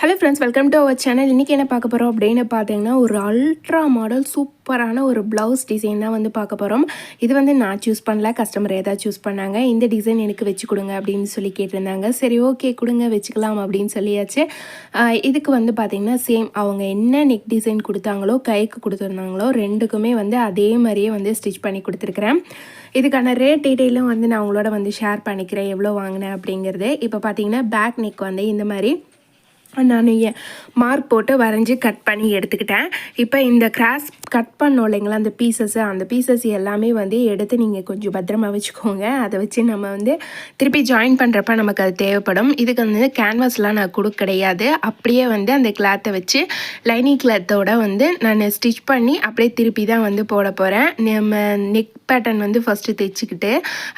Hello friends, welcome to our channel. இன்றைக்கி என்ன பார்க்க போகிறோம் அப்படின்னு பார்த்தீங்கன்னா, ஒரு அல்ட்ரா மாடல் சூப்பரான ஒரு ப்ளவுஸ் டிசைன் தான் வந்து பார்க்க போகிறோம். இது வந்து நான் சூஸ் பண்ணல, கஸ்டமர் ஏதாவது சூஸ் பண்ணாங்க. இந்த டிசைன் எனக்கு வச்சு கொடுங்க அப்படின்னு சொல்லி கேட்டிருந்தாங்க. சரி, ஓகே கொடுங்க, வச்சுக்கலாம் அப்படின்னு சொல்லியாச்சு. இதுக்கு வந்து பார்த்திங்கன்னா சேம் அவங்க என்ன நெக் டிசைன் கொடுத்தாங்களோ, கைக்கு கொடுத்துருந்தாங்களோ, ரெண்டுக்குமே வந்து அதே மாதிரியே வந்து ஸ்டிச் பண்ணி கொடுத்துருக்குறேன். இதுக்கான ரேட் டீட்டெயிலும் வந்து நான் உங்களோட வந்து ஷேர் பண்ணிக்கிறேன், எவ்வளோ வாங்கினேன் அப்படிங்கிறது. இப்போ பார்த்தீங்கன்னா பேக் நெக் வந்து இந்த மாதிரி நான் மார்க் போட்டு வரைஞ்சி கட் பண்ணி எடுத்துக்கிட்டேன். இப்போ இந்த கிராஸ் கட் பண்ணோம் இல்லைங்களா, அந்த பீசஸ் எல்லாமே வந்து எடுத்து நீங்கள் கொஞ்சம் பத்திரமா வச்சுக்கோங்க. அதை வச்சு நம்ம வந்து திருப்பி ஜாயின் பண்ணுறப்ப நமக்கு அது தேவைப்படும். இதுக்கு வந்து கேன்வாஸ்லாம் நான் கொடுக்க கிடையாது. அப்படியே வந்து அந்த கிளாத்தை வச்சு லைனிங் கிளாத்தோட வந்து நான் ஸ்டிச் பண்ணி அப்படியே திருப்பி தான் வந்து போட போகிறேன். நம்ம நெக் பேட்டர்ன் வந்து ஃபஸ்ட்டு தைச்சிக்கிட்டு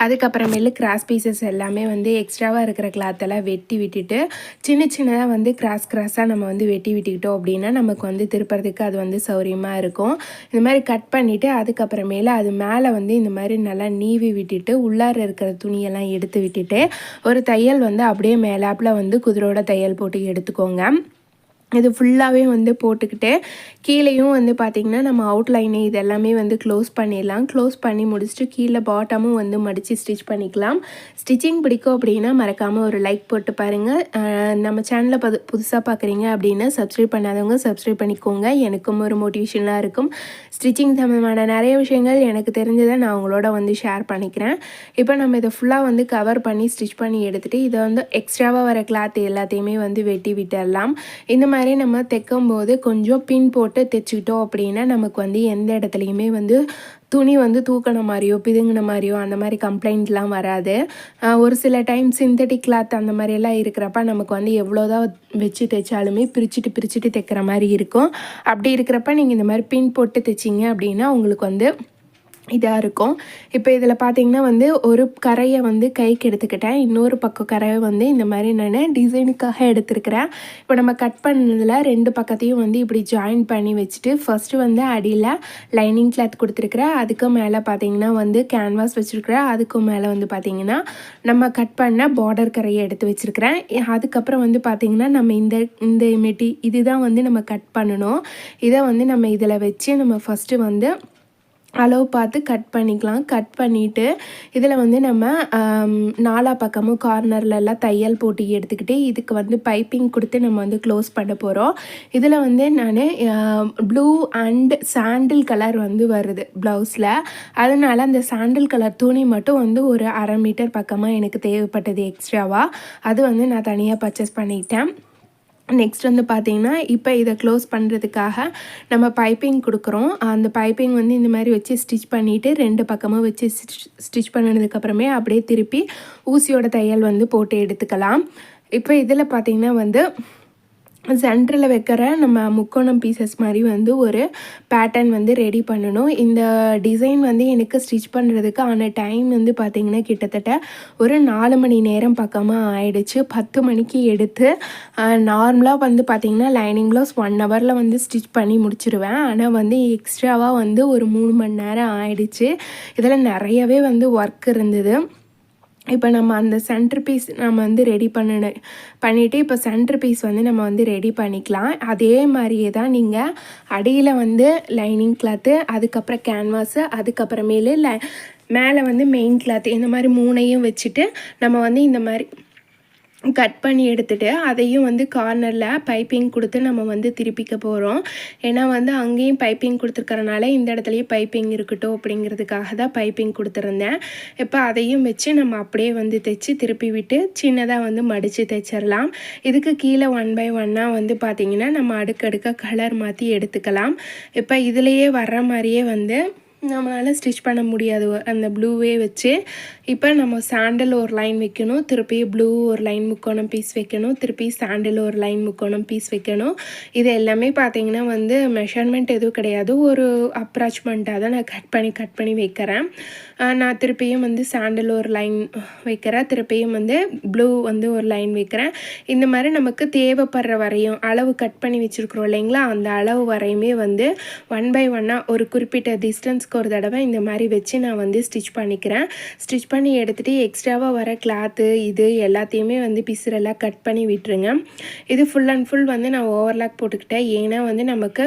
அதுக்கப்புறமேலு கிராஸ் பீசஸ் எல்லாமே வந்து எக்ஸ்ட்ராவாக இருக்கிற கிளாத்தெல்லாம் வெட்டி விட்டுட்டு சின்னதாக வந்து கிராஸாக நம்ம வந்து வெட்டி விட்டுக்கிட்டோம் அப்படின்னா நமக்கு வந்து திருப்புறதுக்கு அது வந்து சௌரியமாக இருக்கும். இந்த மாதிரி கட் பண்ணிவிட்டு அதுக்கப்புறமேல அது மேலே வந்து இந்த மாதிரி நல்லா நீவி விட்டுட்டு உள்ளார இருக்கிற துணியெல்லாம் எடுத்து விட்டுட்டு ஒரு தையல் வந்து அப்படியே மேலாப்பில் வந்து குதிரோட தையல் போட்டு எடுத்துக்கோங்க. இது ஃபுல்லாகவே வந்து போட்டுக்கிட்டு கீழேயும் வந்து பார்த்திங்கன்னா நம்ம அவுட்லைனு இது எல்லாமே வந்து க்ளோஸ் பண்ணிடலாம். க்ளோஸ் பண்ணி முடிச்சுட்டு கீழே பாட்டமும் வந்து மடித்து ஸ்டிச் பண்ணிக்கலாம். ஸ்டிச்சிங் பிடிக்கும் அப்படின்னா மறக்காமல் ஒரு லைக் போட்டு பாருங்கள். நம்ம சேனலை புதுசாக பார்க்குறீங்க அப்படின்னா சப்ஸ்கிரைப் பண்ணாதவங்க சப்ஸ்கிரைப் பண்ணிக்கோங்க. எனக்கும் ஒரு மோட்டிவேஷனாக இருக்கும். ஸ்டிச்சிங் சம்மந்தமான நிறைய விஷயங்கள் எனக்கு தெரிஞ்சதை நான் உங்களோட வந்து ஷேர் பண்ணிக்கிறேன். இப்போ நம்ம இதை ஃபுல்லாக வந்து கவர் பண்ணி ஸ்டிச் பண்ணி எடுத்துகிட்டு இதை வந்து எக்ஸ்ட்ராவாக வர கிளாத் எல்லாத்தையுமே வந்து வெட்டி விட்டுடலாம். இந்த மாதிரி நம்ம தைக்கும்போது கொஞ்சம் பின் போட்டு தைச்சிக்கிட்டோம் அப்படின்னா நமக்கு வந்து எந்த இடத்துலையுமே வந்து துணி வந்து தூக்கின மாதிரியோ பிதுங்கின மாதிரியோ அந்த மாதிரி கம்ப்ளைண்ட்லாம் வராது. ஒரு சில டைம் சிந்தட்டிக் கிளாத் அந்த மாதிரியெல்லாம் இருக்கிறப்ப நமக்கு வந்து எவ்வளோதான் வச்சு தைச்சாலுமே பிரிச்சுட்டு தைக்கிற மாதிரி இருக்கும். அப்படி இருக்கிறப்ப நீங்கள் இந்த மாதிரி பின் போட்டு தைச்சிங்க அப்படின்னா உங்களுக்கு வந்து இதாக இருக்கும். இப்போ இதில் பார்த்திங்கன்னா வந்து ஒரு கரையை வந்து கைக்கு எடுத்துக்கிட்டேன். இன்னொரு பக்கம் கரையை வந்து இந்த மாதிரி நான் டிசைனுக்காக எடுத்துருக்கிறேன். இப்போ நம்ம கட் பண்ணதில் ரெண்டு பக்கத்தையும் வந்து இப்படி ஜாயின் பண்ணி வச்சுட்டு ஃபஸ்ட்டு வந்து அடியில் லைனிங் கிளாத் கொடுத்துருக்குறேன். அதுக்கு மேலே பார்த்திங்கன்னா வந்து கேன்வாஸ் வச்சுருக்கிறேன். அதுக்கு மேலே வந்து பார்த்திங்கன்னா நம்ம கட் பண்ண பார்டர் கரையை எடுத்து வச்சுருக்கிறேன். அதுக்கப்புறம் வந்து பார்த்திங்கன்னா நம்ம இந்த இதுதான் வந்து நம்ம கட் பண்ணணும். இதை வந்து நம்ம இதில் வச்சு நம்ம ஃபஸ்ட்டு வந்து அளவு பார்த்து கட் பண்ணிக்கலாம். கட் பண்ணிவிட்டு இதில் வந்து நம்ம நாலா பக்கமும் கார்னர்லலாம் தையல் போட்டு எடுத்துக்கிட்டு இதுக்கு வந்து பைப்பிங் கொடுத்து நம்ம வந்து க்ளோஸ் பண்ண போகிறோம். இதில் வந்து நான் ப்ளூ அண்ட் சாண்டில் கலர் வந்து வருது ப்ளவுஸில். அதனால் அந்த சாண்டில் கலர் துணி மட்டும் வந்து ஒரு 1/2 மீட்டர் பக்கமாக எனக்கு தேவைப்பட்டது எக்ஸ்ட்ராவாக. அது வந்து நான் தனியாக பர்ச்சேஸ் பண்ணிக்கிட்டேன். நெக்ஸ்ட் வந்து பார்த்திங்கன்னா இப்போ இதை க்ளோஸ் பண்ணுறதுக்காக நம்ம பைப்பிங் கொடுக்குறோம். அந்த பைப்பிங் வந்து இந்த மாதிரி வச்சு ஸ்டிச் பண்ணிவிட்டு ரெண்டு பக்கமும் வச்சு ஸ்டிச் பண்ணதுக்கப்புறமே அப்படியே திருப்பி ஊசியோட தையல் வந்து போட்டு எடுத்துக்கலாம். இப்போ இதில் பார்த்திங்கன்னா வந்து சென்டரில் வைக்கிற நம்ம முக்கோணம் பீசஸ் மாதிரி வந்து ஒரு பேட்டர்ன் வந்து ரெடி பண்ணணும். இந்த டிசைன் வந்து எனக்கு ஸ்டிச் பண்ணுறதுக்கு ஆன டைம் வந்து பார்த்திங்கன்னா கிட்டத்தட்ட ஒரு 4 மணி நேரம் பக்கமாக ஆயிடுச்சு. 10 மணிக்கு எடுத்து நார்மலாக வந்து பார்த்திங்கன்னா லைனிங் ப்ளவுஸ் 1 ஹவரில் வந்து ஸ்டிச் பண்ணி முடிச்சிடுவேன். ஆனால் வந்து எக்ஸ்ட்ராவாக வந்து ஒரு 3 மணி நேரம் ஆயிடுச்சு. இதில் நிறையவே வந்து ஒர்க் இருந்தது. இப்போ நம்ம அந்த சென்டர் பீஸ் நம்ம வந்து ரெடி பண்ணிவிட்டு இப்போ சென்டர் பீஸ் வந்து நம்ம வந்து ரெடி பண்ணிக்கலாம். அதே மாதிரியே தான் நீங்கள் அடியில் வந்து லைனிங் கிளாத்து, அதுக்கப்புறம் கேன்வாஸு, அதுக்கப்புறமேலு மேலே வந்து மெயின் கிளாத்து, இந்த மாதிரி 3ஐயும் வச்சுட்டு நம்ம வந்து இந்த மாதிரி கட் பண்ணி எடுத்துகிட்டு அதையும் வந்து கார்னரில் பைப்பிங் கொடுத்து நம்ம வந்து திருப்பிக்க போகிறோம். ஏன்னா வந்து அங்கேயும் பைப்பிங் கொடுத்துருக்கறனால இந்த இடத்துலையும் பைப்பிங் இருக்கட்டும் அப்படிங்கிறதுக்காக தான் பைப்பிங் கொடுத்துருந்தேன். இப்போ அதையும் வச்சு நம்ம அப்படியே வந்து தைச்சி திருப்பி விட்டு சின்னதாக வந்து மடித்து தைச்சிடலாம். இதுக்கு கீழே 1 by 1 வந்து பார்த்திங்கன்னா நம்ம அடுக்கடுக்காக கலர் மாற்றி எடுத்துக்கலாம். இப்போ இதுலேயே வர்ற மாதிரியே வந்து நம்மளால் ஸ்டிச் பண்ண முடியாது அந்த ப்ளூவே வச்சு. இப்போ நம்ம சாண்டில் ஒரு லைன் வைக்கணும், திருப்பி ப்ளூ ஒரு லைன் முக்கோணம் பீஸ் வைக்கணும், திருப்பி சாண்டில் ஒரு லைன் முக்கோணம் பீஸ் வைக்கணும். இது எல்லாமே பார்த்திங்கன்னா வந்து மெஷர்மெண்ட் எதுவும் கிடையாது, ஒரு அப்ராச்மெண்ட்டாக தான் நான் கட் பண்ணி வைக்கிறேன். நான் திருப்பியும் வந்து சாண்டில் ஒரு லைன் வைக்கிறேன், திருப்பியும் வந்து ப்ளூ வந்து ஒரு லைன் வைக்கிறேன். இந்த மாதிரி நமக்கு தேவைப்படுற வரையும் அளவு கட் பண்ணி வச்சுருக்குறோம் இல்லைங்களா, அந்த அளவு வரையுமே வந்து 1 by 1 ஒரு குறிப்பிட்ட டிஸ்டன்ஸ் செகண்ட்ஸ்க்கு ஒரு தடவை இந்த மாதிரி வச்சு நான் வந்து ஸ்டிச் பண்ணிக்கிறேன். ஸ்டிச் பண்ணி எடுத்துகிட்டு எக்ஸ்ட்ராவாக வர கிளாத்து இது எல்லாத்தையுமே வந்து பிசுரெல்லாம் கட் பண்ணி விட்டுருங்க. இது ஃபுல் அண்ட் ஃபுல் வந்து நான் ஓவர்லாக் போட்டுக்கிட்டேன். ஏன்னா வந்து நமக்கு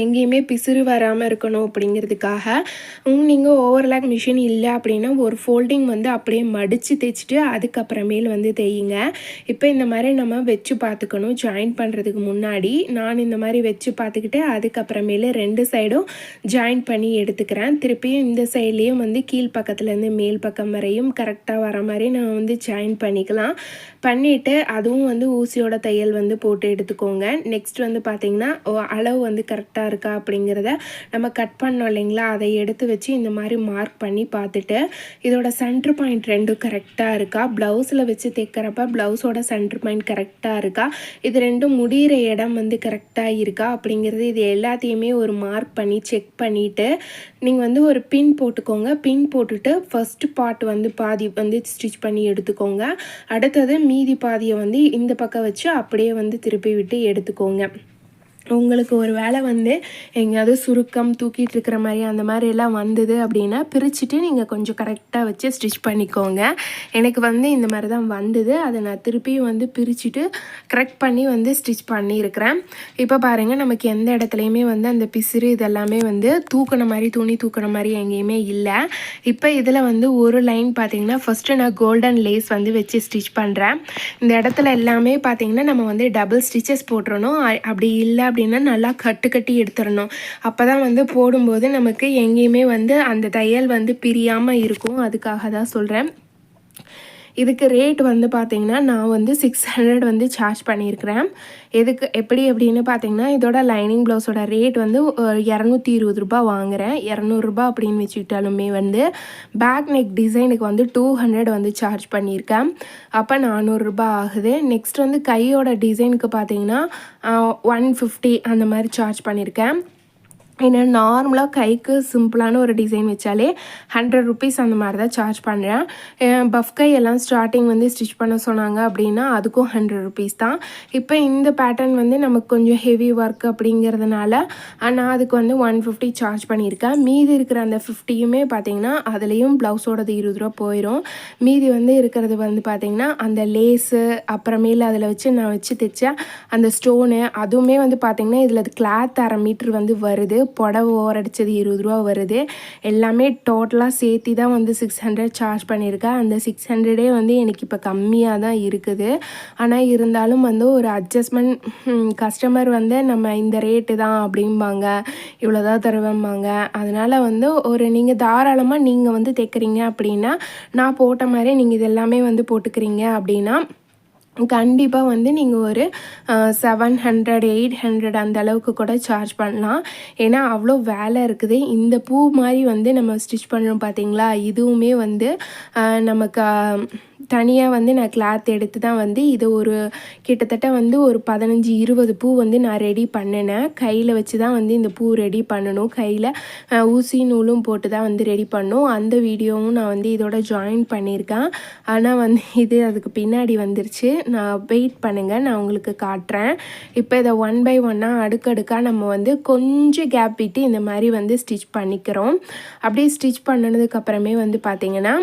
எங்கேயுமே பிசுறு வராமல் இருக்கணும் அப்படிங்கிறதுக்காக. நீங்கள் ஓவர்லாக் மிஷின் இல்லை அப்படின்னா ஒரு ஃபோல்டிங் வந்து அப்படியே மடித்து தைச்சிட்டு அதுக்கப்புறமேல் வந்து தையுங்க. இப்போ இந்த மாதிரி நம்ம வச்சு பார்த்துக்கணும். ஜாயின் பண்ணுறதுக்கு முன்னாடி நான் இந்த மாதிரி வச்சு பார்த்துக்கிட்டு அதுக்கப்புறமேல 2 சைடும் ஜாயின் பண்ணி எடுத்துக்கிறேன். திருப்பியும் இந்த சைட்லேயும் வந்து கீழ் பக்கத்துலேருந்து மேல் பக்கம் வரையும் கரெக்டாக வர மாதிரி நான் வந்து ஜாயின் பண்ணிக்கலாம். பண்ணிவிட்டு அதுவும் வந்து ஊசியோட தையல் வந்து போட்டு எடுத்துக்கோங்க. நெக்ஸ்ட் வந்து பார்த்திங்கன்னா அளவு வந்து கரெக்டாக இருக்கா அப்படிங்கிறத நம்ம கட் பண்ணோம் இல்லைங்களா, அதை எடுத்து வச்சு இந்த மாதிரி மார்க் பண்ணி பார்த்துட்டு இதோட சென்டர் பாயிண்ட் 2 கரெக்டாக இருக்கா, ப்ளவுஸில் வச்சு தைக்கிறப்ப ப்ளவுஸோட சென்டர் பாயிண்ட் கரெக்டாக இருக்கா, இது 2 முடிகிற இடம் வந்து கரெக்டாக இருக்கா அப்படிங்கிறது இது எல்லாத்தையுமே ஒரு மார்க் பண்ணி செக் பண்ணிவிட்டு நீங்கள் வந்து ஒரு பின் போட்டுக்கோங்க. பின் போட்டுட்டு ஃபஸ்ட்டு பார்ட் வந்து பாதி வந்து ஸ்டிச் பண்ணி எடுத்துக்கோங்க. அடுத்தது மீதி பாதியை வந்து இந்த பக்கம் வச்சு அப்படியே வந்து திருப்பி விட்டு எடுத்துக்கோங்க. உங்களுக்கு ஒரு வேளை வந்து எங்கேயாவது சுருக்கம் தூக்கிட்டு இருக்கிற மாதிரி அந்த மாதிரிலாம் வந்தது அப்படின்னா பிரிச்சுட்டு நீங்கள் கொஞ்சம் கரெக்டாக வச்சு ஸ்டிச் பண்ணிக்கோங்க. எனக்கு வந்து இந்த மாதிரி தான் வந்தது. அதை நான் திருப்பியும் வந்து பிரிச்சுட்டு கரெக்ட் பண்ணி வந்து ஸ்டிச் பண்ணியிருக்கிறேன். இப்போ பாருங்கள், நமக்கு எந்த இடத்துலையுமே வந்து அந்த பிசுறு இதெல்லாமே வந்து தூக்கின மாதிரி துணி தூக்கின மாதிரி எங்கேயுமே இல்லை. இப்போ இதில் வந்து ஒரு லைன் பார்த்திங்கன்னா ஃபஸ்ட்டு நான் கோல்டன் லேஸ் வந்து வச்சு ஸ்டிச் பண்ணுறேன். இந்த இடத்துல எல்லாமே பார்த்திங்கன்னா நம்ம வந்து டபுள் ஸ்டிச்சஸ் போட்டுறணும். அப்படி இல்லை அப்படின்னா நல்லா கட்டி எடுத்துடணும். அப்போ தான் வந்து போடும்போது நமக்கு எங்கேயுமே வந்து அந்த தையல் வந்து பிரியாமல் இருக்கும். அதுக்காக தான் சொல்கிறேன். இதுக்கு ரேட் வந்து பார்த்திங்கன்னா நான் வந்து 600 வந்து சார்ஜ் பண்ணியிருக்கிறேன். எதுக்கு எப்படி அப்படின்னு பார்த்திங்கன்னா இதோட லைனிங் ப்ளவுஸோட ரேட் வந்து 220 ரூபா வாங்குகிறேன். 200 ரூபா அப்படின்னு வச்சுக்கிட்டாலுமே வந்து பேக் நெக் டிசைனுக்கு வந்து 200 வந்து சார்ஜ் பண்ணியிருக்கேன். அப்போ 400 ரூபா ஆகுது. நெக்ஸ்ட் வந்து கையோட டிசைனுக்கு பார்த்திங்கன்னா 150 அந்த மாதிரி சார்ஜ் பண்ணியிருக்கேன். ஏன்னா நார்மலாக கைக்கு சிம்பிளான ஒரு டிசைன் வச்சாலே 100 ருபீஸ் அந்த மாதிரி தான் சார்ஜ் பண்ணுறேன். பஃப் கை எல்லாம் ஸ்டார்டிங் வந்து ஸ்டிச் பண்ண சொன்னாங்க அப்படின்னா அதுக்கும் 100 ருபீஸ் தான். இப்போ இந்த பேட்டர்ன் வந்து நமக்கு கொஞ்சம் ஹெவி ஒர்க் அப்படிங்கிறதுனால நான் அதுக்கு வந்து 150 சார்ஜ் பண்ணியிருக்கேன். மீதி இருக்கிற அந்த 50யுமே பார்த்திங்கன்னா அதுலேயும் ப்ளவுஸோடது 20 ரூபா போயிடும். மீதி வந்து இருக்கிறது வந்து பார்த்திங்கன்னா அந்த லேஸு அப்புறமேல அதில் வச்சு நான் வச்சு தைச்சேன் அந்த ஸ்டோனு அதுவுமே வந்து பார்த்திங்கன்னா இதில் கிளாத் 1/2 மீட்ரு வந்து வருது. புடவை ஓரடிச்சது 20 ரூபா வருது. எல்லாமே டோட்டலாக சேர்த்தி தான் வந்து 600 சார்ஜ் பண்ணியிருக்கேன். அந்த 600 வந்து எனக்கு இப்போ கம்மியாக தான் இருக்குது. ஆனால் இருந்தாலும் வந்து ஒரு அட்ஜஸ்ட்மெண்ட் கஸ்டமர் வந்து நம்ம இந்த ரேட்டு தான் அப்படிம்பாங்க, இவ்வளோதான் தருவேம்பாங்க. அதனால் வந்து ஒரு நீங்கள் தாராளமாக நீங்கள் வந்து தைக்கிறீங்க அப்படின்னா நான் போட்ட மாதிரி நீங்கள் இது எல்லாமே வந்து போட்டுக்கிறீங்க அப்படின்னா கண்டிப்பாக வந்து நீங்கள் ஒரு 700 800 அந்த அளவுக்கு கூட சார்ஜ் பண்ணலாம். ஏன்னா அவ்வளோ வேலை இருக்குது. இந்த பூ மாதிரி வந்து நம்ம ஸ்டிச் பண்ணுறோம் பார்த்தீங்களா, இதுவுமே வந்து நமக்கு தனியாக வந்து நான் கிளாத் எடுத்து தான் வந்து இது ஒரு கிட்டத்தட்ட வந்து ஒரு 15-20 பூ வந்து நான் ரெடி பண்ணினேன். கையில் வச்சு தான் வந்து இந்த பூ ரெடி பண்ணணும். கையில் ஊசி நூலும் போட்டு தான் வந்து ரெடி பண்ணணும். அந்த வீடியோவும் நான் வந்து இதோட ஜாயின் பண்ணியிருக்கேன். ஆனால் வந்து இது அதுக்கு பின்னாடி வந்துருச்சு. நான் வெயிட் பண்ணுங்கள், நான் உங்களுக்கு காட்டுறேன். இப்போ இதை 1 by 1 அடுக்கடுக்காக நம்ம வந்து கொஞ்சம் கேப் விட்டு இந்த மாதிரி வந்து ஸ்டிச் பண்ணிக்கிறோம். அப்படியே ஸ்டிச் பண்ணினதுக்கப்புறமே வந்து பார்த்திங்கன்னா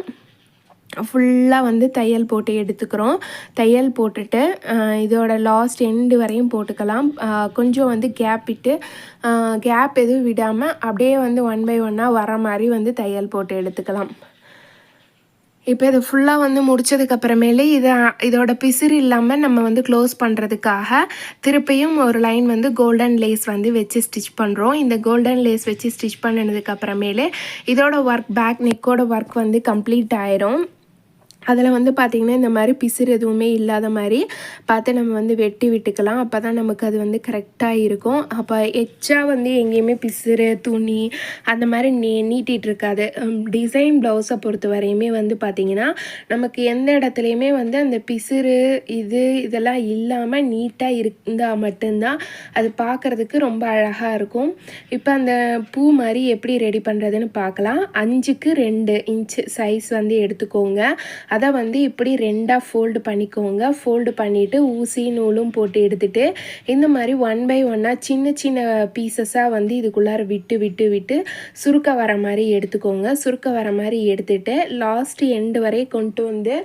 ஃபுல்லாக வந்து தையல் போட்டு எடுத்துக்கிறோம். தையல் போட்டுட்டு இதோட லாஸ்ட் எண்டு வரையும் போட்டுக்கலாம். கொஞ்சம் வந்து கேப் விட்டு கேப் எதுவும் விடாமல் அப்படியே வந்து 1 by 1 வர மாதிரி வந்து தையல் போட்டு எடுத்துக்கலாம். இப்போ இது ஃபுல்லாக வந்து முடித்ததுக்கப்புறமேலே இதோட பிசிறு இல்லாமல் நம்ம வந்து க்ளோஸ் பண்ணுறதுக்காக திருப்பியும் ஒரு லைன் வந்து கோல்டன் லேஸ் வந்து வச்சு ஸ்டிச் பண்ணுறோம். இந்த கோல்டன் லேஸ் வச்சு ஸ்டிச் பண்ணினதுக்கப்புறமேலே இதோட ஒர்க் பேக் நெக்கோட ஒர்க் வந்து கம்ப்ளீட் ஆயிரும். அதில் வந்து பார்த்திங்கன்னா இந்த மாதிரி பிசுறு எதுவுமே இல்லாத மாதிரி பார்த்து நம்ம வந்து வெட்டி விட்டுக்கலாம். அப்போ தான் நமக்கு அது வந்து கரெக்டாக இருக்கும். அப்போ எக்ஸ்ட்ரா வந்து எங்கேயுமே பிசுறு துணி அந்த மாதிரி நீட்டிகிட்டு இருக்காது. டிசைன் ப்ளவுஸை பொறுத்த வரையுமே வந்து பார்த்திங்கன்னா நமக்கு எந்த இடத்துலையுமே வந்து அந்த பிசுறு இதெல்லாம் இல்லாமல் நீட்டாக இருந்தால் மட்டும்தான் அது பார்க்குறதுக்கு ரொம்ப அழகாக இருக்கும். இப்போ அந்த பூ மாதிரி எப்படி ரெடி பண்ணுறதுன்னு பார்க்கலாம். 5க்கு 2 இன்ச்சு சைஸ் வந்து எடுத்துக்கோங்க. அதை வந்து இப்படி 2ஆக ஃபோல்டு பண்ணிக்கோங்க. ஃபோல்டு பண்ணிவிட்டு ஊசி நூலும் போட்டு எடுத்துகிட்டு இந்த மாதிரி 1 பை 1ஆக சின்ன சின்ன பீசஸாக வந்து இதுக்குள்ளார விட்டு விட்டு விட்டு சுருக்க வர மாதிரி எடுத்துக்கோங்க. சுருக்க வர மாதிரி எடுத்துகிட்டு லாஸ்ட் எண்டு வரை கொண்டு வந்து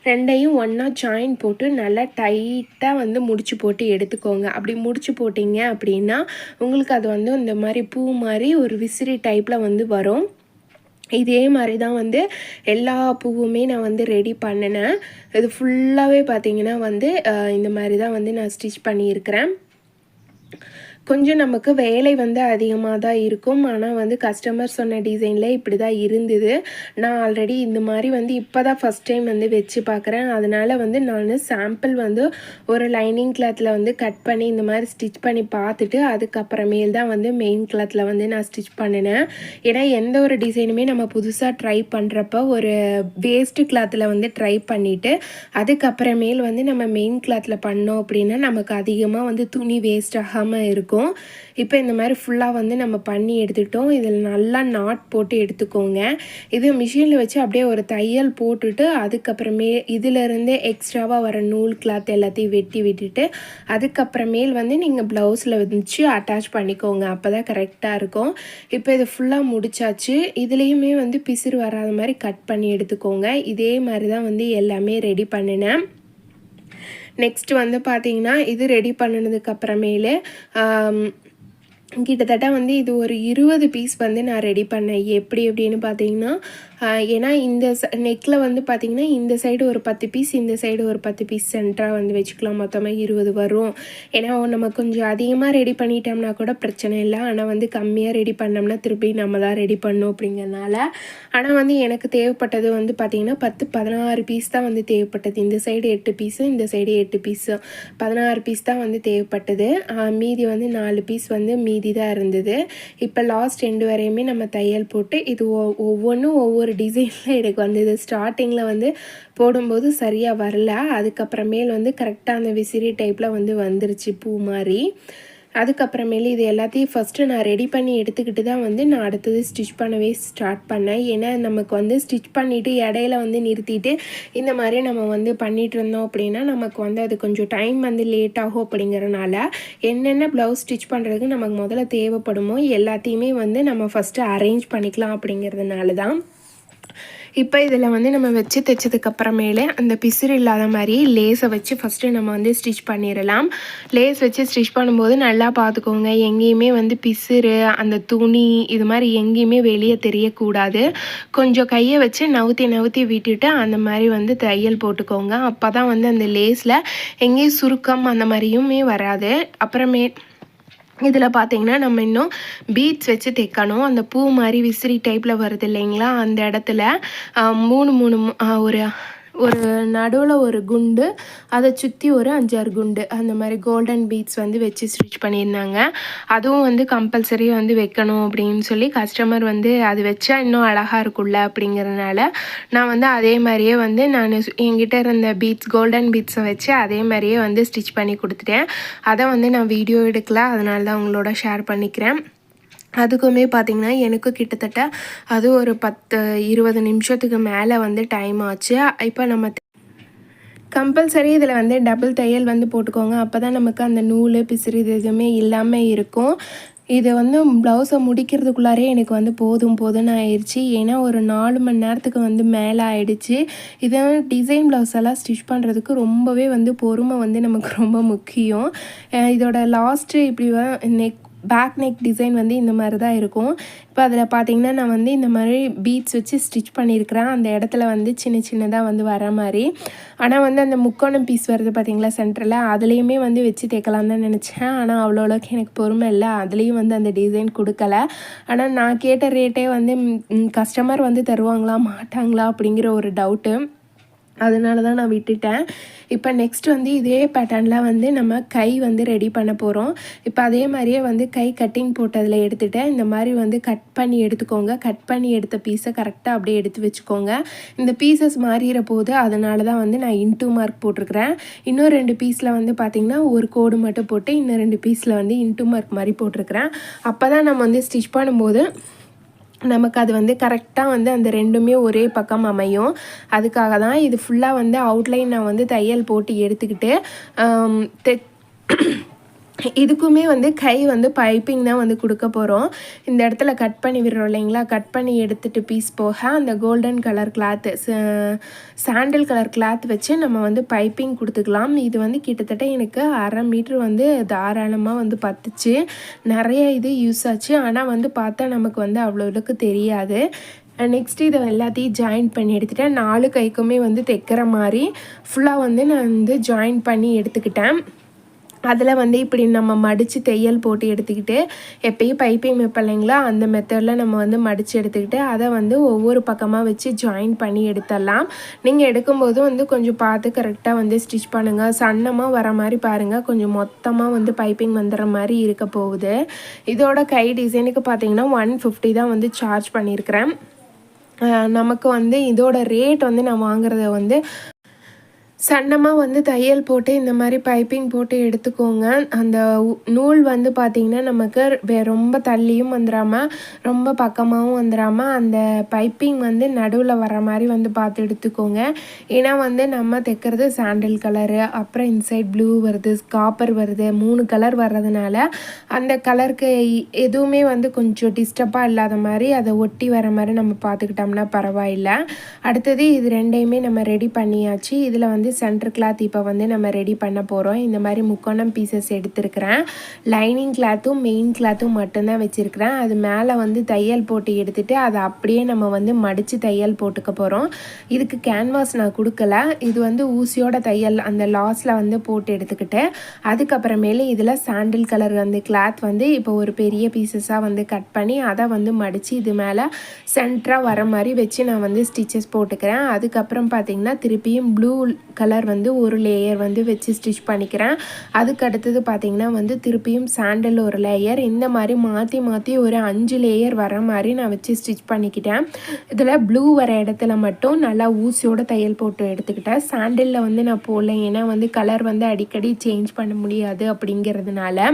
2ஐயும் ஒன்றா ஜாயின் போட்டு நல்லா டைட்டாக வந்து முடிச்சு போட்டு எடுத்துக்கோங்க. அப்படி முடிச்சு போட்டிங்க அப்படின்னா உங்களுக்கு அது வந்து இந்த மாதிரி பூ மாதிரி ஒரு விசிறி டைப்பில் வந்து வரும். இதே மாதிரி தான் வந்து எல்லா பூவுமே நான் வந்து ரெடி பண்ணினேன். இது ஃபுல்லாகவே பார்த்திங்கன்னா வந்து இந்த மாதிரி தான் வந்து நான் ஸ்டிச் பண்ணியிருக்கிறேன். கொஞ்சம் நமக்கு வேலை வந்து அதிகமாக தான் இருக்கும். ஆனால் வந்து கஸ்டமர் சொன்ன டிசைனில் இப்படி தான் இருந்தது. நான் ஆல்ரெடி இந்த மாதிரி வந்து இப்போ தான் ஃபஸ்ட் டைம் வந்து வச்சு பார்க்குறேன். அதனால் வந்து நான் சாம்பிள் வந்து ஒரு லைனிங் கிளாத்தில் வந்து கட் பண்ணி இந்த மாதிரி ஸ்டிச் பண்ணி பார்த்துட்டு அதுக்கப்புறமேல் தான் வந்து மெயின் கிளாத்தில் வந்து நான் ஸ்டிச் பண்ணினேன். ஏன்னா எந்த ஒரு டிசைனுமே நம்ம புதுசாக ட்ரை பண்ணுறப்ப ஒரு வேஸ்ட்டு கிளாத்தில் வந்து ட்ரை பண்ணிவிட்டு அதுக்கப்புறமேல் வந்து நம்ம மெயின் கிளாத்தில் பண்ணோம் அப்படின்னா நமக்கு அதிகமாக வந்து துணி வேஸ்ட் ஆகாமல் இருக்கும். இப்போ இந்த மாதிரி ஃபுல்லாக வந்து நம்ம பண்ணி எடுத்துட்டோம். இதில் நல்லா நாட் போட்டு எடுத்துக்கோங்க. இது மிஷினில் வச்சு அப்படியே ஒரு தையல் போட்டுட்டு அதுக்கப்புறமே இதிலேருந்தே எக்ஸ்ட்ராவாக வர நூல் கிளாத் எல்லாத்தையும் வெட்டி விட்டுட்டு அதுக்கப்புறமேல் வந்து நீங்கள் ப்ளவுஸில் வச்சு அட்டாச் பண்ணிக்கோங்க. அப்போ தான் கரெக்டாக இருக்கும். இப்போ இது ஃபுல்லாக முடிச்சாச்சு. இதுலேயுமே வந்து பிசிறு வராத மாதிரி கட் பண்ணி எடுத்துக்கோங்க. இதே மாதிரி தான் வந்து எல்லாமே ரெடி பண்ணினேன். நெக்ஸ்ட் வந்து பார்த்திங்கன்னா இது ரெடி பண்ணினதுக்கப்புறமேலே கிட்டத்தட்ட வந்து இது ஒரு 20 பீஸ் வந்து நான் ரெடி பண்ணேன். எப்படி எப்படின்னு பார்த்தீங்கன்னா ஏன்னா இந்த நெக்கில் வந்து பார்த்திங்கன்னா இந்த சைடு ஒரு 10 பீஸ் இந்த சைடு ஒரு 10 பீஸ் சென்டராக வந்து வச்சுக்கலாம். மொத்தமாக 20 வரும். ஏன்னா நம்ம கொஞ்சம் அதிகமாக ரெடி பண்ணிட்டோம்னா கூட பிரச்சனை இல்லை. ஆனால் வந்து கம்மியாக ரெடி பண்ணோம்னா திருப்பி நம்ம தான் ரெடி பண்ணோம் அப்படிங்கிறனால. ஆனால் வந்து எனக்கு தேவைப்பட்டது வந்து பார்த்திங்கன்னா 16 பீஸ் தான் வந்து தேவைப்பட்டது. இந்த சைடு 8 பீஸு இந்த சைடு 8 பீஸு 16 பீஸ் தான் வந்து தேவைப்பட்டது. மீதி வந்து 4 பீஸ் வந்து மீதி தான் இருந்தது. இப்போ லாஸ்ட் எண்டு வரையுமே நம்ம தையல் போட்டு இது ஒவ்வொன்றும் ஒவ்வொரு டிசைனில் எனக்கு வந்து இது ஸ்டார்டிங்கில் வந்து போடும்போது சரியாக வரல. அதுக்கப்புறமேல் வந்து கரெக்டாக அந்த விசிறி டைப்பில் வந்து வந்துருச்சு பூ மாதிரி. அதுக்கப்புறமேலு இது எல்லாத்தையும் ஃபஸ்ட்டு நான் ரெடி பண்ணி எடுத்துக்கிட்டு தான் வந்து நான் அடுத்தது ஸ்டிச் பண்ணவே ஸ்டார்ட் பண்ணேன். ஏன்னா நமக்கு வந்து ஸ்டிச் பண்ணிவிட்டு இடையில வந்து நிறுத்திட்டு இந்த மாதிரி நம்ம வந்து பண்ணிகிட்டு இருந்தோம் அப்படின்னா நமக்கு வந்து அது கொஞ்சம் டைம் வந்து லேட் ஆகும். அப்படிங்கிறனால என்னென்ன ப்ளவுஸ் ஸ்டிச் பண்ணுறதுக்கு நமக்கு முதல்ல தேவைப்படுமோ எல்லாத்தையுமே வந்து நம்ம ஃபஸ்ட்டு அரேஞ்ச் பண்ணிக்கலாம் அப்படிங்கிறதுனால தான். இப்போ இதில் வந்து நம்ம வச்சு தைச்சதுக்கப்புறமேலே அந்த பிசிறு இல்லாத மாதிரி லேஸை வச்சு ஃபஸ்ட்டு நம்ம வந்து ஸ்டிச் பண்ணிடலாம். லேஸ் வச்சு ஸ்டிச் பண்ணும்போது நல்லா பார்த்துக்கோங்க. எங்கேயுமே வந்து பிசிறு அந்த துணி இது மாதிரி எங்கேயுமே வெளியே தெரியக்கூடாது. கொஞ்சம் கையை வச்சு நவுத்தி விட்டுட்டு அந்த மாதிரி வந்து தையல் போட்டுக்கோங்க. அப்போ தான் வந்து அந்த லேஸில் எங்கேயும் சுருக்கம் அந்த மாதிரியுமே வராது. அப்புறமே இதில் பார்த்திங்கன்னா நம்ம இன்னும் பீட்ஸ் வச்சு தைக்கணும். அந்த பூ மாதிரி விசிறி டைப்பில் வருது இல்லைங்களா, அந்த இடத்துல 3 ஒரு நடுவில் ஒரு குண்டு அதை சுற்றி ஒரு 5-6 குண்டு அந்த மாதிரி கோல்டன் பீட்ஸ் வந்து வச்சு ஸ்டிச் பண்ணியிருந்தாங்க. அதுவும் வந்து கம்பல்சரி வந்து வைக்கணும் அப்படின்னு சொல்லி கஸ்டமர் வந்து அது வச்சா இன்னும் அழகாக இருக்கும்ல அப்படிங்கிறதுனால நான் வந்து அதே மாதிரியே வந்து நான் என்கிட்ட இருந்த பீட்ஸ் கோல்டன் பீட்ஸை வச்சு அதே மாதிரியே வந்து ஸ்டிச் பண்ணி கொடுத்துட்டேன். அதை வந்து நான் வீடியோ எடுக்கல, அதனால தான் உங்களோட ஷேர் பண்ணிக்கிறேன். அதுக்குமே பார்த்திங்கன்னா எனக்கு கிட்டத்தட்ட அது ஒரு 10-20 நிமிஷத்துக்கு மேலே வந்து டைம் ஆச்சு. இப்போ நம்ம கம்பல்சரி இதில் வந்து டபுள் தையல் வந்து போட்டுக்கோங்க. அப்போ தான் நமக்கு அந்த நூல் பிசிறு இது எதுவுமே இல்லாமல் இருக்கும். இது வந்து ப்ளவுஸை முடிக்கிறதுக்குள்ளாரே எனக்கு வந்து போதும்னு ஆயிடுச்சு. ஏன்னா ஒரு 4 மணி நேரத்துக்கு வந்து மேலே ஆயிடுச்சு. இதை டிசைன் ப்ளவுஸ் எல்லாம் ஸ்டிச் பண்ணுறதுக்கு ரொம்பவே வந்து பொறுமை வந்து நமக்கு ரொம்ப முக்கியம். இதோட லாஸ்ட்டு இப்படி பேக் நெக் டிசைன் வந்து இந்த மாதிரி தான் இருக்கும். இப்போ அதில் பார்த்திங்கன்னா நான் வந்து இந்த மாதிரி பீட்ஸ் வச்சு ஸ்டிச் பண்ணியிருக்கிறேன். அந்த இடத்துல வந்து சின்னதாக வந்து வர மாதிரி. ஆனால் வந்து அந்த முக்கோணம் பீஸ் வருது பார்த்திங்களா சென்டரில், அதுலேயுமே வந்து வச்சு தைக்கலாம் தான் நினச்சேன். ஆனால் அவ்வளோக்கு எனக்கு பொறுமை இல்லை, அதுலேயும் வந்து அந்த டிசைன் கொடுக்கல. ஆனால் நான் கேட்ட ரேட்டே வந்து கஸ்டமர் வந்து தருவாங்களா மாட்டாங்களா அப்படிங்கிற ஒரு டவுட்டு, அதனால தான் நான் விட்டுட்டேன். இப்போ நெக்ஸ்ட் வந்து இதே பேட்டர்னில் வந்து நம்ம கை வந்து ரெடி பண்ண போகிறோம். இப்போ அதே மாதிரியே வந்து கை கட்டிங் போட்டதில் எடுத்துகிட்டேன். இந்த மாதிரி வந்து கட் பண்ணி எடுத்துக்கோங்க. கட் பண்ணி எடுத்த பீஸை கரெக்டாக அப்படியே எடுத்து வச்சுக்கோங்க. இந்த பீசஸ் மாறிற போது அதனால தான் வந்து நான் இன்டூ மார்க் போட்டிருக்கிறேன். இன்னும் 2 பீஸில் வந்து பார்த்திங்கன்னா ஒரு கோடு மட்டும் போட்டு இன்னும் 2 பீஸில் வந்து இன்டூ மார்க் மாதிரி போட்டிருக்கிறேன். அப்போ தான் நம்ம வந்து ஸ்டிச் பண்ணும்போது நமக்கு அது வந்து கரெக்டாக வந்து அந்த ரெண்டுமே ஒரே பக்கம் அமையும். அதுக்காக தான் இது ஃபுல்லாக வந்து அவுட்லைன் நான் வந்து தையல் போட்டு எடுத்துக்கிட்டு தெ இதுக்குமே வந்து கை வந்து பைப்பிங் தான் வந்து கொடுக்க போகிறோம். இந்த இடத்துல கட் பண்ணி விடுறோம் இல்லைங்களா, கட் பண்ணி எடுத்துகிட்டு பீஸ் போக அந்த கோல்டன் கலர் கிளாத்து சாண்டில் கலர் கிளாத் வச்சு நம்ம வந்து பைப்பிங் கொடுத்துக்கலாம். இது வந்து கிட்டத்தட்ட எனக்கு 1/2 மீட்ரு வந்து தாராளமாக வந்து பத்துச்சு. நிறைய இது யூஸ் ஆச்சு. ஆனால் வந்து பார்த்தா நமக்கு வந்து அவ்வளோவுக்கு தெரியாது. நெக்ஸ்ட்டு இதை எல்லாத்தையும் ஜாயின் பண்ணி எடுத்துகிட்டேன். 4 கைக்குமே வந்து தைக்கிற மாதிரி ஃபுல்லாக வந்து நான் வந்து ஜாயின் பண்ணி எடுத்துக்கிட்டேன். அதில் வந்து இப்படி நம்ம மடித்து தையல் போட்டு எடுத்துக்கிட்டு எப்பயும் பைப்பிங் வைப்போம் இல்லைங்களா, அந்த மெத்தடில் நம்ம வந்து மடித்து எடுத்துக்கிட்டு அதை வந்து ஒவ்வொரு பக்கமாக வச்சு ஜாயின் பண்ணி எடுத்துடலாம். நீங்கள் எடுக்கும்போது வந்து கொஞ்சம் பார்த்து கரெக்டாக வந்து ஸ்டிச் பண்ணுங்கள். சன்னமாக வர மாதிரி பாருங்கள், கொஞ்சம் மொத்தமாக வந்து பைப்பிங் வந்துடுற மாதிரி இருக்க போகுது. இதோட கை டிசைனுக்கு பார்த்தீங்கன்னா 150 தான் வந்து சார்ஜ் பண்ணியிருக்கிறேன். நமக்கு வந்து இதோட ரேட் வந்து நான் வாங்குறத வந்து சன்னமாக வந்து தையல் போட்டு இந்த மாதிரி பைப்பிங் போட்டு எடுத்துக்கோங்க. அந்த நூல் வந்து பார்த்திங்கன்னா நமக்கு ரொம்ப தள்ளியும் வந்துடாமல் ரொம்ப பக்கமாகவும் வந்துடாமல் அந்த பைப்பிங் வந்து நடுவில் வர மாதிரி வந்து பார்த்து எடுத்துக்கோங்க. ஏன்னா வந்து நம்ம தைக்கிறது சாண்டில் கலரு, அப்புறம் இன்சைட் ப்ளூ வருது, காப்பர் வருது, 3 கலர் வர்றதுனால அந்த கலருக்கு எதுவுமே வந்து கொஞ்சம் டிஸ்டர்பாக இல்லாத மாதிரி அதை ஒட்டி வர மாதிரி நம்ம பார்த்துக்கிட்டோம்னா பரவாயில்லை. அடுத்தது இது ரெண்டையுமே நம்ம ரெடி பண்ணியாச்சு. இதில் வந்து சென்டர் கிளாத் இப்போ வந்து நம்ம ரெடி பண்ண போகிறோம். இந்த மாதிரி முக்கோணம் பீசஸ் எடுத்துருக்கிறேன். லைனிங் கிளாத்தும் மெயின் கிளாத்தும் மட்டும்தான் வச்சுருக்கிறேன். அது மேலே வந்து தையல் போட்டு எடுத்துகிட்டு அதை அப்படியே நம்ம வந்து மடித்து தையல் போட்டுக்க போகிறோம். இதுக்கு கேன்வாஸ் நான் கொடுக்கல. இது வந்து ஊசியோட தையல் அந்த லாஸில் வந்து போட்டு எடுத்துக்கிட்டு அதுக்கப்புறமேலே இதில் சாண்டில் கலர் வந்து கிளாத் வந்து இப்போ ஒரு பெரிய பீசஸாக வந்து கட் பண்ணி அதை வந்து மடித்து இது மேலே சென்டராக வர மாதிரி வச்சு நான் வந்து ஸ்டிச்சஸ் போட்டுக்கிறேன். அதுக்கப்புறம் பார்த்திங்கன்னா திருப்பியும் ப்ளூ கலர் வந்து ஒரு லேயர் வந்து வச்சு ஸ்டிச் பண்ணிக்கிறேன். அதுக்கு அடுத்தது பார்த்திங்கன்னா வந்து திருப்பியும் சாண்டல் ஒரு லேயர், இந்த மாதிரி மாற்றி மாற்றி ஒரு 5 லேயர் வர மாதிரி நான் வச்சு ஸ்டிச் பண்ணிக்கிட்டேன். இதில் ப்ளூ வர இடத்துல மட்டும் நல்லா ஊசியோட தையல் போட்டு எடுத்துக்கிட்டேன். சாண்டலில் வந்து நான் போடல, ஏன்னா வந்து கலர் வந்து அடிக்கடி சேஞ்ச் பண்ண முடியாது அப்படிங்கிறதுனால.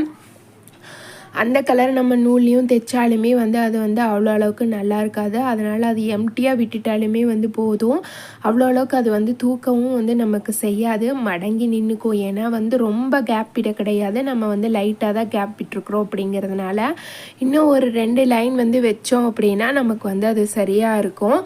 அந்த கலர் நம்ம நூல்லையும் தைச்சாலுமே வந்து அது வந்து அவ்வளோ அளவுக்கு நல்லா இருக்காது. அதனால் அது எம்டியாக விட்டுட்டாலுமே வந்து போதும். அவ்வளோ அளவுக்கு அது வந்து தூக்கவும் வந்து நமக்கு செய்யாது, மடங்கி நின்றுக்கும். ஏன்னா வந்து ரொம்ப கேப் விட கிடையாது, நம்ம வந்து லைட்டாக தான் கேப் விட்டுருக்குறோம். அப்படிங்கிறதுனால இன்னும் ஒரு 2 லைன் வந்து வச்சோம் அப்படின்னா நமக்கு வந்து அது சரியாக இருக்கும்.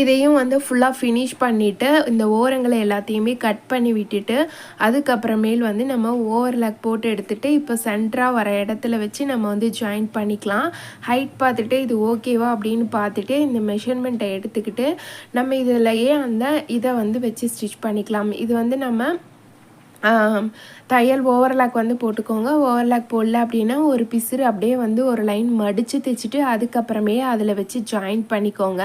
இதையும் வந்து ஃபுல்லாக ஃபினிஷ் பண்ணிவிட்டு இந்த ஓரங்களை எல்லாத்தையுமே கட் பண்ணி விட்டுட்டு அதுக்கப்புறமேல் வந்து நம்ம ஓவர்லாக் போட்டு எடுத்துகிட்டு இப்போ சென்டராக வர இடத்துல வச்சு நம்ம வந்து ஜாயின் பண்ணிக்கலாம். ஹைட் பார்த்துட்டு இது ஓகேவா அப்படின்னு பார்த்துட்டு இந்த மெஷர்மெண்ட்டை எடுத்துக்கிட்டு நம்ம இதிலையே அந்த இதை வந்து வச்சு ஸ்டிச் பண்ணிக்கலாம். இது வந்து நம்ம தையல் ஓவர்லாக் வந்து போட்டுக்கோங்க. ஓவர்லாக் போடல அப்படின்னா ஒரு பிசுறு அப்படியே வந்து ஒரு லைன் மடித்து தைச்சிட்டு அதுக்கப்புறமே அதில் வச்சு ஜாயின் பண்ணிக்கோங்க.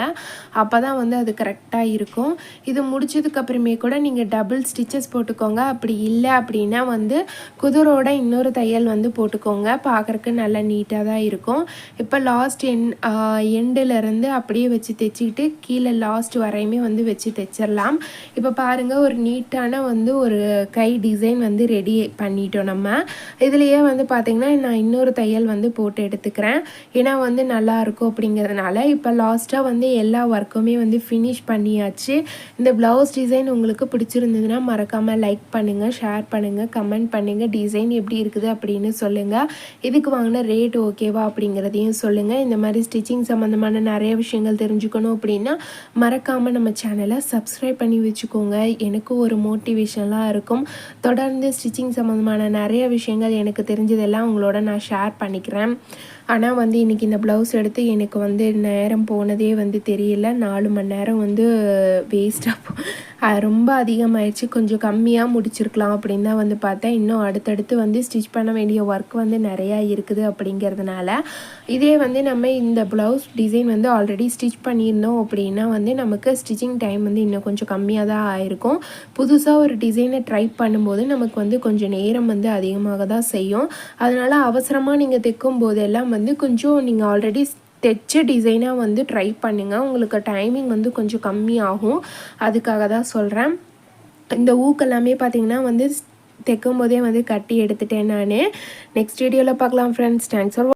அப்போ தான் வந்து அது கரெக்டாக இருக்கும். இது முடிச்சதுக்கப்புறமே கூட நீங்கள் டபுள் ஸ்டிச்சஸ் போட்டுக்கோங்க. அப்படி இல்லை அப்படின்னா வந்து குதிரோட இன்னொரு தையல் வந்து போட்டுக்கோங்க. பார்க்குறக்கு நல்லா நீட்டாக தான் இருக்கும். இப்போ லாஸ்ட் எண்டிலேருந்து அப்படியே வச்சு தைச்சிக்கிட்டு கீழே லாஸ்ட் வரையுமே வந்து வச்சு தைச்சிடலாம். இப்போ பாருங்கள், ஒரு நீட்டான வந்து ஒரு கை டிசைன் வந்து ரெடி பண்ணிட்டோம். நம்ம இதுலேயே வந்து பார்த்திங்கன்னா நான் இன்னொரு தையல் வந்து போட்டு எடுத்துக்கிறேன், ஏன்னா வந்து நல்லாயிருக்கும் அப்படிங்கிறதுனால. இப்போ லாஸ்ட்டாக வந்து எல்லா ஒர்க்குமே வந்து ஃபினிஷ் பண்ணியாச்சு. இந்த ப்ளவுஸ் டிசைன் உங்களுக்கு பிடிச்சிருந்ததுன்னா மறக்காமல் லைக் பண்ணுங்கள், ஷேர் பண்ணுங்கள், கமெண்ட் பண்ணுங்கள். டிசைன் எப்படி இருக்குது அப்படின்னு சொல்லுங்கள். இதுக்கு வாங்கின ரேட் ஓகேவா அப்படிங்கிறதையும் சொல்லுங்கள். இந்த மாதிரி ஸ்டிச்சிங் சம்மந்தமான நிறைய விஷயங்கள் தெரிஞ்சுக்கணும் அப்படின்னா மறக்காமல் நம்ம சேனலை சப்ஸ்கிரைப் பண்ணி வச்சுக்கோங்க. எனக்கு ஒரு மோட்டிவேஷனலாக இருக்கும். தொடர்ந்து ஸ்டிச்சிங் சம்மந்தமான நிறைய விஷயங்கள் எனக்கு தெரிஞ்சதெல்லாம் உங்களோட நான் ஷேர் பண்ணிக்கிறேன். ஆனால் வந்து இன்றைக்கி இந்த ப்ளவுஸ் எடுத்து எனக்கு வந்து நேரம் போனதே வந்து தெரியல. 4 மணி நேரம் வந்து வேஸ்ட்டாக ரொம்ப அதிகமாகிடுச்சு. கொஞ்சம் கம்மியாக முடிச்சிருக்கலாம் அப்படின்னு தான் வந்து பார்த்தேன். இன்னும் அடுத்தடுத்து வந்து ஸ்டிச் பண்ண வேண்டிய ஒர்க் வந்து நிறையா இருக்குது அப்படிங்கிறதுனால. இதே வந்து நம்ம இந்த ப்ளவுஸ் டிசைன் வந்து ஆல்ரெடி ஸ்டிச் பண்ணியிருந்தோம் அப்படின்னா வந்து நமக்கு ஸ்டிச்சிங் டைம் வந்து இன்னும் கொஞ்சம் கம்மியாக தான் ஆயிருக்கும். புதுசாக ஒரு டிசைனை ட்ரை பண்ணும்போது நமக்கு வந்து கொஞ்சம் நேரம் வந்து அதிகமாக தான் செய்யும். அதனால் அவசரமாக நீங்கள் தைக்கும் போதெல்லாம் வந்து கொஞ்சம் நீங்கள் ஆல்ரெடி தைச்ச டிசைனாக வந்து ட்ரை பண்ணுங்கள். உங்களுக்கு டைமிங் வந்து கொஞ்சம் கம்மியாகும். அதுக்காக தான் சொல்கிறேன். இந்த ஊக்கெல்லாமே பார்த்திங்கன்னா வந்து தைக்கும் போதே வந்து கட்டி எடுத்துட்டேன் நான். நெக்ஸ்ட் வீடியோவில் பார்க்கலாம் ஃப்ரெண்ட்ஸ். Thanks for